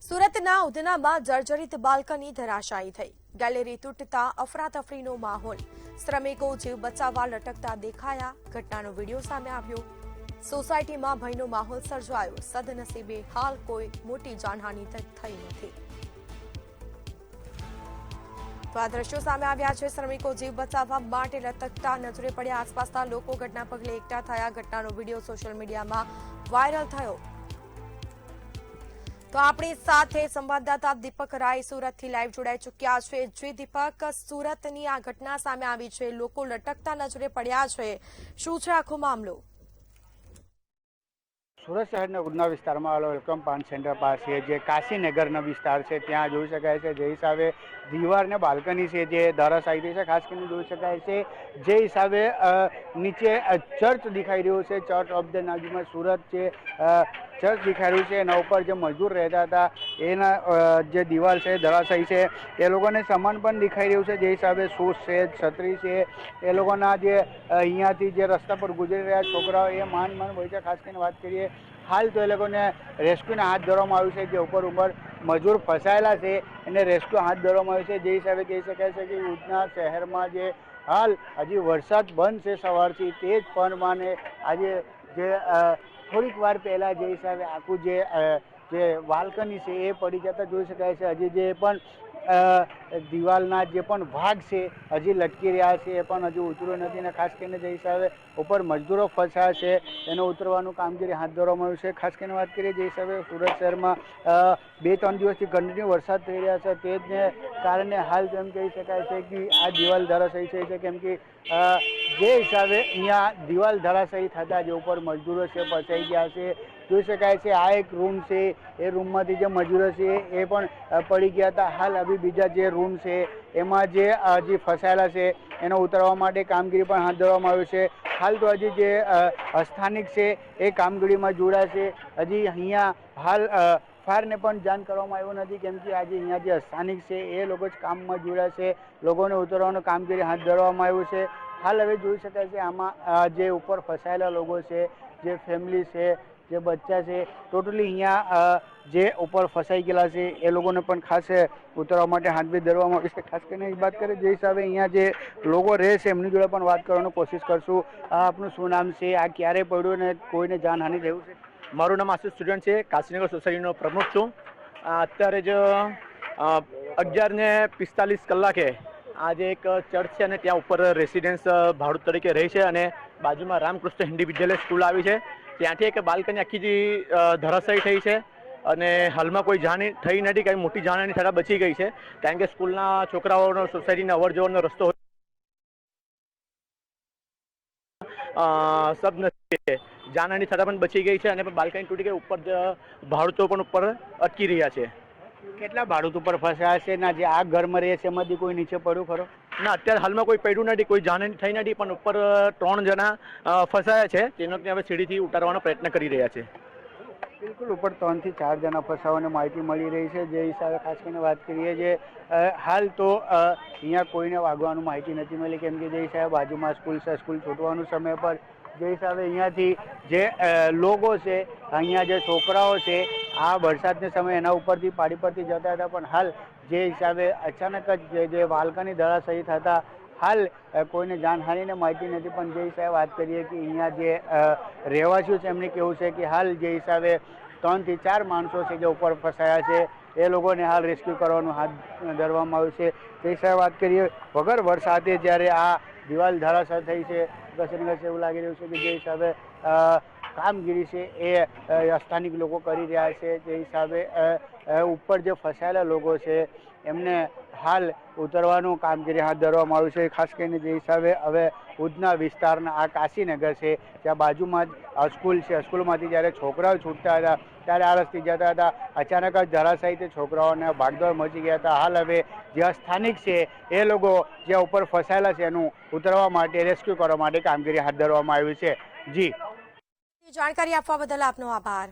સુરતના ઉધનામાં જર્જરિત બાલ્કની ધરાશાયી થઈ, ગેલેરી તૂટતા અફરાતફરીનો માહોલ, શ્રમિકો જીવ બચાવવા લટકતા દેખાયા. ઘટનાનો વિડીયો સામે આવ્યો. સોસાયટીમાં ભયનો માહોલ સર્જાયો. સદનસીબે હાલ કોઈ મોટી જાનહાનિ થઈ નથી. તો આ દ્રશ્યો સામે આવ્યા છે. શ્રમિકો જીવ બચાવવા માટે લટકતા નજરે પડ્યા. આસપાસના લોકો ઘટના પગલે એકઠા થયા. ઘટનાનો વિડીયો સોશિયલ મીડિયામાં વાયરલ થયો. તો આપણી સાથે સંવાદદાતા દીપક રાય સુરતથી લાઈવ જોડાઈ ચૂક્યા છે. જે દીપક, સુરતની આ ઘટના સામે આવી છે, લોકો લટકતા નજરે પડ્યા છે, શું છે આખો મામલો? સુરત શહેરના ઉધના વિસ્તારમાં આવેલો વેલકમ પાન સેન્ટર પાસે જે કાશીનગરનો વિસ્તાર છે ત્યાં જોઈ શકાય છે જે હિસાબે દીવાર ને બાલ્કની છે જે ધરાશાયી થઈ છે. ખાસ કરીને જોઈ શકાય છે જે હિસાબે નીચે ચર્ચ દેખાઈ રહ્યું છે. ચર્ચ ઓફ ધ નાગીમાં સુરત જે ચર્ચ દેખાઈ રહ્યું છે એના ઉપર જે મજદૂર રહેતા હતા એના જે દિવાલ છે ધરાશાયી છે. એ લોકોને સામાન પણ દેખાઈ રહ્યું છે જે હિસાબે શૂઝ છે, છત્રી છે, એ લોકોના જે અહીંયાથી જે રસ્તા પર ગુજરી રહ્યા છોકરાઓ એ માંડ હોય છે. ખાસ કરીને વાત કરીએ હાલ તો એ લોકોને રેસ્ક્યુને હાથ ધરવામાં આવ્યું છે. જે ઉપર મજૂર ફસાયેલા છે એને રેસ્ક્યુ હાથ ધરવામાં આવ્યું છે. જે હિસાબે કહી શકાય છે કે ઉધના શહેરમાં જે હાલ હજી વરસાદ બંધ છે સવારથી, તે જ પ્રમાણે આજે જે થોડીક વાર પહેલાં જે હિસાબે આખું જે બાલ્કની છે એ પડી જતા જોઈ શકાય છે. હજી જે પણ દિવાલના જે પણ ભાગ છે હજી લટકી રહ્યા છે એ પણ હજુ ઉતર્યો નથી. અને ખાસ કરીને જે હિસાબે ઉપર મજદૂરો ફસાયા છે એનો ઉતરવાનું કામગીરી હાથ ધરવામાં આવ્યું છે. ખાસ કરીને વાત કરીએ જે હિસાબે સુરત શહેરમાં 2-3 દિવસથી કન્ટિન્યુ વરસાદ થઈ રહ્યા છે તેને કારણે હાલ તેમ કહી શકાય છે કે આ દિવાલ ધરાશાયી થઈ છે. કેમ કે જે હિસાબે અહીંયા દિવાલ ધરાશાયી થતા જે ઉપર મજદૂરો છે ફસાઈ ગયા છે. જોઈ શકાય છે આ એક રૂમ છે, એ રૂમમાંથી જે મજૂરો છે એ પણ પડી ગયા હતા. હાલ હવે બીજા જે રૂમ છે એમાં જે હજી ફસાયેલા છે એને ઉતારવા માટે કામગીરી પણ હાથ ધરવામાં આવી છે. હાલ તો હજી જે સ્થાનિક છે એ કામગીરીમાં જોડાશે. હજી અહીંયા હાલ ફાયરને પણ જાણ કરવામાં આવ્યું નથી કેમ કે આજે અહીંયા જે સ્થાનિક છે એ લોકો જ કામમાં જોડાશે. લોકોને ઉતારવાનું કામગીરી હાથ ધરવામાં આવ્યું છે. હાલ હવે જોઈ શકાય છે આમાં જે ઉપર ફસાયેલા લોકો છે, જે ફેમિલી છે, જે બચ્ચા છે, ટોટલી અહીંયા જે ઉપર ફસાઈ ગયેલા છે એ લોકોને પણ ખાસ ઉતારવા માટે હાથ બી ધરવામાં આવી છે. ખાસ કરીને વાત કરીએ જે હિસાબે અહીંયા જે લોકો રહે છે એમની જોડે પણ વાત કરવાની કોશિશ કરશું. આપનું શું નામ છે, આ ક્યારે પડ્યું ને કોઈને જાનહાનિ થયું છે? મારું નામ આશિષ સ્ટુડન્ટ છે, કાશીનગર સોસાયટીનો પ્રમુખ છું. અત્યારે જ 11:45 કલાકે આજે એક ચર્ચ છે અને ત્યાં ઉપર રેસિડેન્સ ભાડું તરીકે રહી છે અને બાજુમાં રામકૃષ્ણ હિન્દી વિદ્યાલય સ્કૂલ આવી છે. ત્યાંથી એક બાલ્કની આખી જે ધરાશાયી થઈ છે અને હાલમાં કોઈ જાનહાનિ થઈ નથી. કંઈ મોટી જાનહાનિ થતાં બચી ગઈ છે કારણ કે સ્કૂલના છોકરાઓનો સોસાયટીના અવર જવરનો રસ્તો સબ નથી, જાનહાનિ થતાં પણ બચી ગઈ છે અને બાલ્કની તૂટી ગઈ. ઉપર ભાડૂતો પણ ઉપર અટકી રહ્યા છે. કેટલા ભાડૂત ઉપર ફસાયા છે ના જે આ ઘરમાં રહે છે એમાંથી કોઈ નીચે પડ્યું ખરો? ના, અત્યારે હાલમાં કોઈ પડ્યું નથી, કોઈ જાનહાનિ થઈ નથી, પણ ઉપર 3 જણા ફસાયા છે. તેનો હવે સીડીથી ઉતારવાનો પ્રયત્ન કરી રહ્યા છે. બિલકુલ, ઉપર 3 થી 4 જણા ફસાવાની માહિતી મળી રહી છે. જે હિસાબે ખાસ કરીને વાત કરીએ જે હાલ તો અહીંયા કોઈને વાગવાનું માહિતી નથી મળી કેમ કે જે હિસાબે બાજુમાં સ્કૂલ છે, સ્કૂલ છૂટવાનું સમય પર જે હિસાબે અહીંયાથી જે લોકો છે, અહીંયા જે છોકરાઓ છે આ વરસાદના સમયે એના ઉપરથી પાડી પરથી જતા હતા. પણ હાલ જે હિસાબે અચાનક જ જે બાલ્કની ધરાશાયી થતા હાલ કોઈને જાનહાનિને માહિતી નથી. પણ જે હિસાબે વાત કરીએ કે અહીંયા જે રહેવાસીઓ છે એમને કેવું છે કે હાલ જે હિસાબે 3 થી 4 માણસો છે જે ઉપર ફસાયા છે એ લોકોને હાલ રેસ્ક્યુ કરવાનું હાથ ધરવામાં આવ્યું છે. તે હિસાબે વાત કરીએ વગર વરસાદે જ્યારે આ દિવાલ ધરાશાયી થઈ છે ઘસેને એવું લાગી રહ્યું છે કે જે હિસાબે કામગીરી છે એ સ્થાનિક લોકો કરી રહ્યા છે. જે હિસાબે ઉપર જે ફસાયેલા લોકો છે એમને હાલ ઉતરવાનું કામગીરી હાથ ધરવામાં આવ્યું છે. ખાસ કરીને જે હિસાબે હવે ઉધના વિસ્તારના આ કાશીનગર છે ત્યાં બાજુમાં જ સ્કૂલ છે, સ્કૂલમાંથી જ્યારે છોકરાઓ છૂટતા હતા ત્યારે આ રસ્તે જતા હતા. અચાનક જ ધરાશાયીથી છોકરાઓને ભાગદોડ મચી ગયા હતા. હાલ હવે જે સ્થાનિક છે એ લોકો જે ઉપર ફસાયેલા છે એનું ઉતરવા માટે રેસ્ક્યુ કરવા માટે કામગીરી હાથ ધરવામાં આવી છે. જી, જાણકારી આપવા બદલ આપનો આભાર.